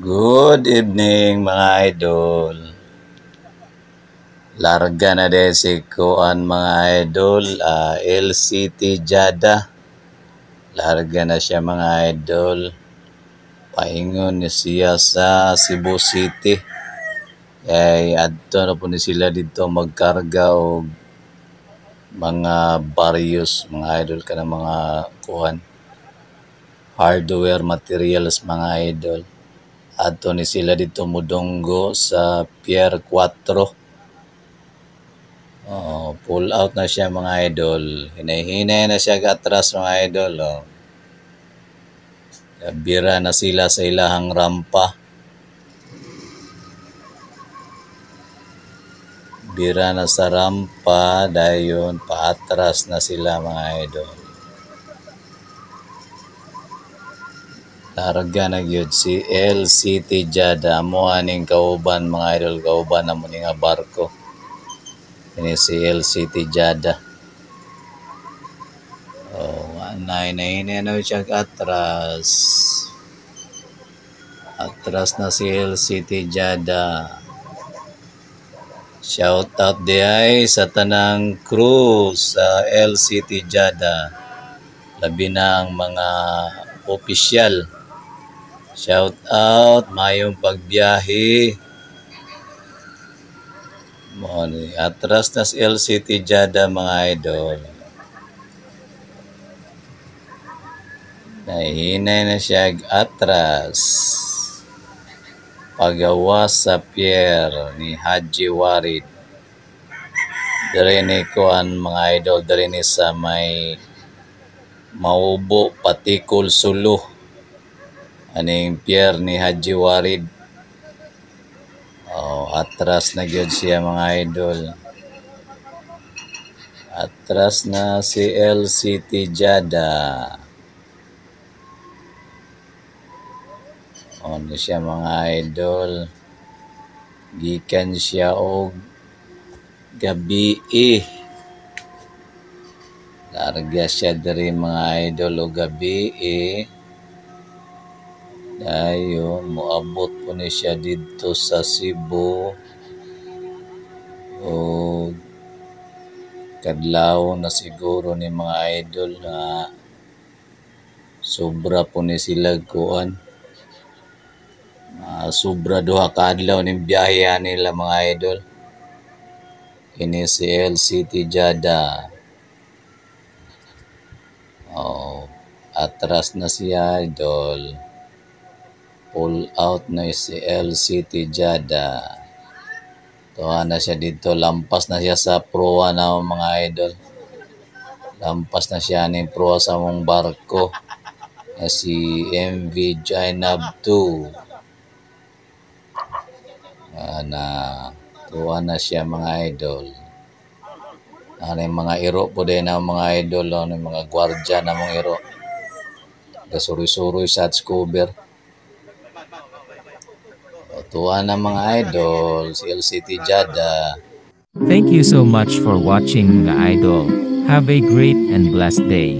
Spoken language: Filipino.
Good evening mga idol. Larga na din si Kuan mga idol, LCT Jada. Larga na siya mga idol. Paingon ni siya sa Cebu City. Kay adto na po ni sila dito magkarga og mga various mga idol kana mga kuan hardware materials mga idol. Adto ni sila dito mudunggo sa Pier 4. Pull out na siya mga idol. Hinay-hinay na siya katras mga idol. Bira na sila sa ilahang rampa. Bira na sa rampa, dayon paatras na sila mga idol. Larga na gyud si LCT Jada. Amo aning kauban mga idol, kauban na mo ni nga barko. Ini si LCT Jada. Nay na siya atras. Atras na si LCT Jada. Shout out di ay sa tanang crew sa LCT Jada. Labi na ang mga opisyal. Shout out, mayong pagbiyahe. Atras na si LCT Jada mga idol. Nahinay na siya atras. Pagawas sa pier ni Haji Warid. Dari ni kuan mga idol, dari ni sa may Maubo, Patikul, Sulu. Aning pier ni Haji Warid. Atras na gyud siya mga idol. Atras na si LCT Jada. Ano siya mga idol. Gikan siya og gabi. Larga siya diri mga idol og gabi. Dayon moabot po ni siya dito sa Cebu. Kadlaw na siguro ni mga idol na sobra po ni sila kuan. Sobra duha ka adlaw ning biyahe nila mga idol. Kini si LCT Jada. Atras na siya idol. Pull out na si LCT Jada. Tuwa na siya dito. Lampas na siya sa proa na mga idol. Lampas na siya ng proa sa mong barko. Si MV Jainab 2. Tuwa na siya mga idol. Mga iro po din na mga idol. Mga gwardya na mga iro. Gasuri-suri sa cover. Tuwa na mga idol, si LCT Jada. Thank you so much for watching mga idol. Have a great and blessed day.